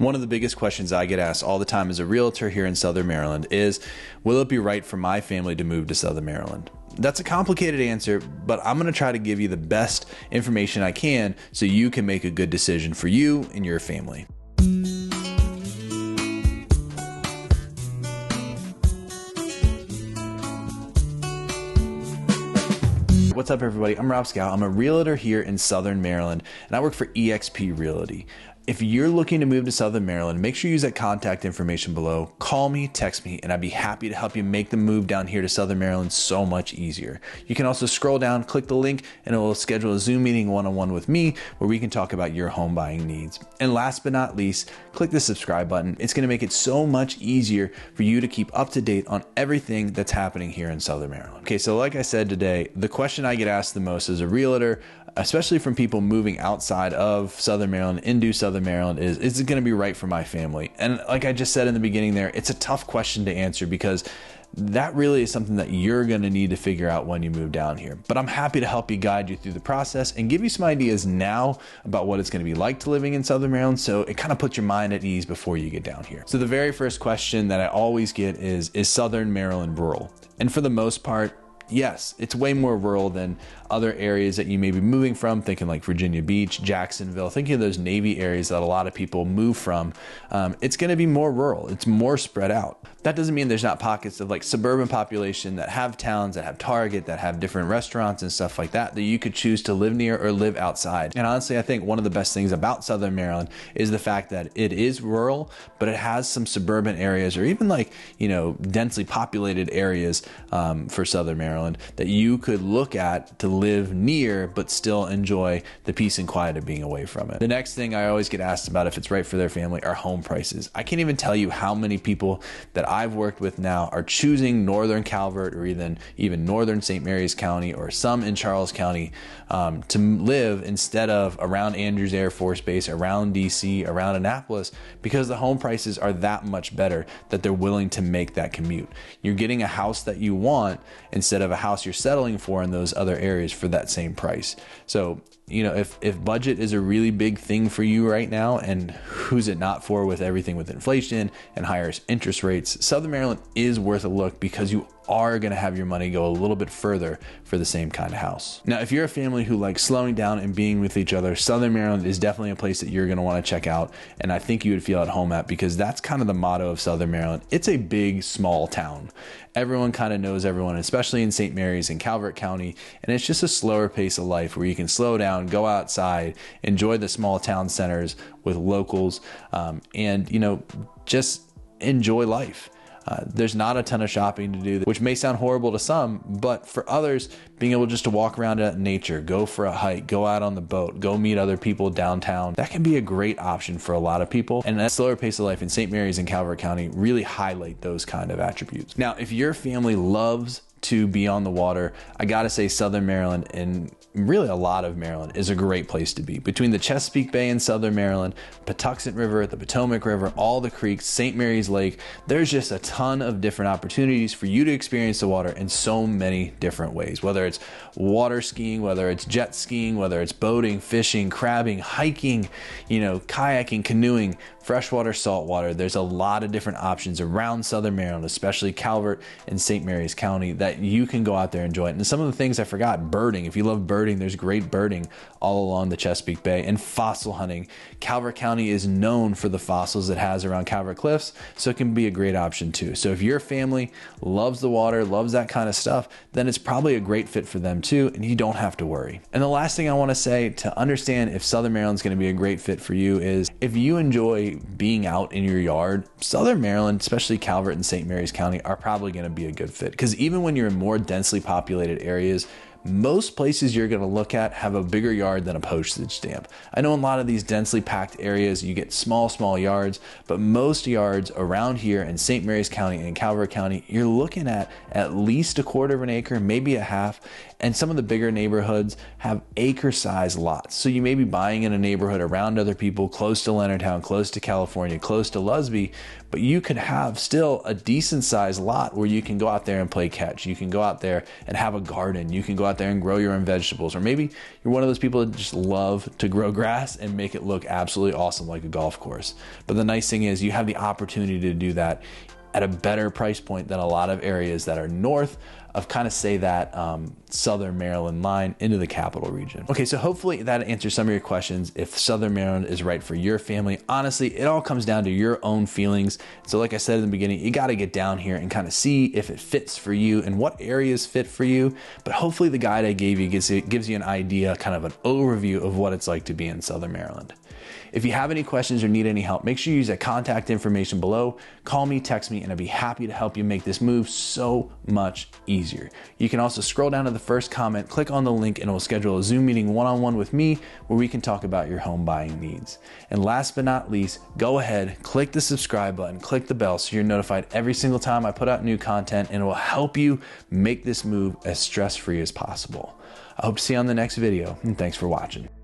One of the biggest questions I get asked all the time as a realtor here in Southern Maryland is, will it be right for my family to move to Southern Maryland? That's a complicated answer, but I'm going to try to give you the best information I can so you can make a good decision for you and your family. What's up, everybody? I'm Rob Schou. I'm a realtor here in Southern Maryland, and I work for EXP Realty. If you're looking to move to Southern Maryland, make sure you use that contact information below. Call me, text me, and I'd be happy to help you make the move down here to Southern Maryland so much easier. You can also scroll down, click the link, and it will schedule a Zoom meeting one-on-one with me where we can talk about your home buying needs. And last but not least, click the subscribe button. It's going to make it so much easier for you to keep up to date on everything that's happening here in Southern Maryland. Okay, so like I said today, the question I get asked the most as a realtor, especially from people moving outside of Southern Maryland into Southern Maryland, is it going to be right for my family? And like I just said in the beginning there, it's a tough question to answer because that really is something that you're going to need to figure out when you move down here. But I'm happy to help you, guide you through the process and give you some ideas now about what it's going to be like to living in Southern Maryland, so it kind of puts your mind at ease before you get down here. So the very first question that I always get is Southern Maryland rural? And for the most part, yes, it's way more rural than other areas that you may be moving from, thinking like Virginia Beach, Jacksonville, thinking of those Navy areas that a lot of people move from. It's going to be more rural. It's more spread out. That doesn't mean there's not pockets of like suburban population that have towns, that have Target, that have different restaurants and stuff like that you could choose to live near or live outside. And honestly, I think one of the best things about Southern Maryland is the fact that it is rural, but it has some suburban areas or even like, densely populated areas for Southern Maryland that you could look at to live near, but still enjoy the peace and quiet of being away from it. The next thing I always get asked about if it's right for their family are home prices. I can't even tell you how many people that I've worked with now are choosing northern Calvert or even northern St. Mary's County or some in Charles County to live instead of around Andrews Air Force Base, around DC, around Annapolis, because the home prices are that much better that they're willing to make that commute. You're getting a house that you want instead of a house you're settling for in those other areas for that same price. So, if budget is a really big thing for you right now, and who's it not for with everything with inflation and higher interest rates, Southern Maryland is worth a look because you are going to have your money go a little bit further for the same kind of house. Now, if you're a family who likes slowing down and being with each other, Southern Maryland is definitely a place that you're going to want to check out, and I think you would feel at home at, because that's kind of the motto of Southern Maryland. It's a big, small town. Everyone kind of knows everyone, especially in St. Mary's and Calvert County, and it's just a slower pace of life where you can slow down, go outside, enjoy the small town centers with locals, and just enjoy life. There's not a ton of shopping to do, which may sound horrible to some, but for others, being able just to walk around in nature, go for a hike, go out on the boat, go meet other people downtown, that can be a great option for a lot of people. And that slower pace of life in St. Mary's and Calvert County really highlight those kind of attributes. Now, if your family loves to be on the water, I gotta say Southern Maryland, and really a lot of Maryland, is a great place to be. Between the Chesapeake Bay in Southern Maryland, Patuxent River, the Potomac River, all the creeks, St. Mary's Lake, there's just a ton of different opportunities for you to experience the water in so many different ways, whether it's water skiing, whether it's jet skiing, whether it's boating, fishing, crabbing, hiking, kayaking, canoeing, freshwater, saltwater. There's a lot of different options around Southern Maryland, especially Calvert and St. Mary's County, that you can go out there and enjoy it. And some of the things I forgot, birding. If you love birding, there's great birding all along the Chesapeake Bay, and fossil hunting. Calvert County is known for the fossils it has around Calvert Cliffs, so it can be a great option too. So if your family loves the water, loves that kind of stuff, then it's probably a great fit for them too, and you don't have to worry. And the last thing I want to say to understand if Southern Maryland's going to be a great fit for you is if you enjoy being out in your yard, Southern Maryland, especially Calvert and St. Mary's County, are probably going to be a good fit, because even when you're in more densely populated areas, most places you're going to look at have a bigger yard than a postage stamp. I know in a lot of these densely packed areas, you get small yards, but most yards around here in St. Mary's County and Calvert County, you're looking at least a quarter of an acre, maybe a half. And some of the bigger neighborhoods have acre-sized lots. So you may be buying in a neighborhood around other people, close to Leonardtown, close to California, close to Lusby, but you could have still a decent sized lot where you can go out there and play catch. You can go out there and have a garden. You can go out there and grow your own vegetables. Or maybe you're one of those people that just love to grow grass and make it look absolutely awesome like a golf course. But the nice thing is you have the opportunity to do that at a better price point than a lot of areas that are north of kind of say that Southern Maryland line into the capital region. Okay, so hopefully that answers some of your questions. If Southern Maryland is right for your family, honestly, it all comes down to your own feelings. So like I said in the beginning, you got to get down here and kind of see if it fits for you and what areas fit for you. But hopefully the guide I gave you gives you an idea, kind of an overview of what it's like to be in Southern Maryland. If you have any questions or need any help, make sure you use that contact information below. Call me, text me, and I'd be happy to help you make this move so much easier. You can also scroll down to the first comment, click on the link, and we'll schedule a Zoom meeting one-on-one with me where we can talk about your home buying needs. And last but not least, go ahead, click the subscribe button, click the bell so you're notified every single time I put out new content, and it will help you make this move as stress-free as possible. I hope to see you on the next video, and thanks for watching.